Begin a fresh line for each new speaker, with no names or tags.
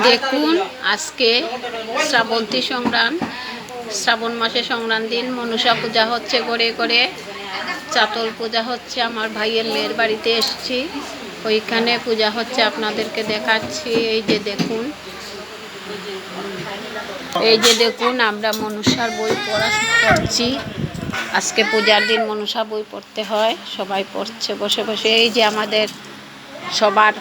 দেখুন আজকে শ্রাবন্তী সংক্রান্ত, শ্রাবণ মাসে সংক্রান্ত দিন মনসা পূজা হচ্ছে করে করে, চাতল পূজা হচ্ছে। আমার ভাইয়ের মেয়ের বাড়িতে এসেছি, ওইখানে পূজা হচ্ছে, আপনাদেরকে দেখাচ্ছি। এই যে দেখুন আমরা মনসার বই পড়ছি। আজকে পূজার দিন মনসা বই পড়তে হয়, সবাই পড়ছে বসে বসে। এই যে আমাদের সবার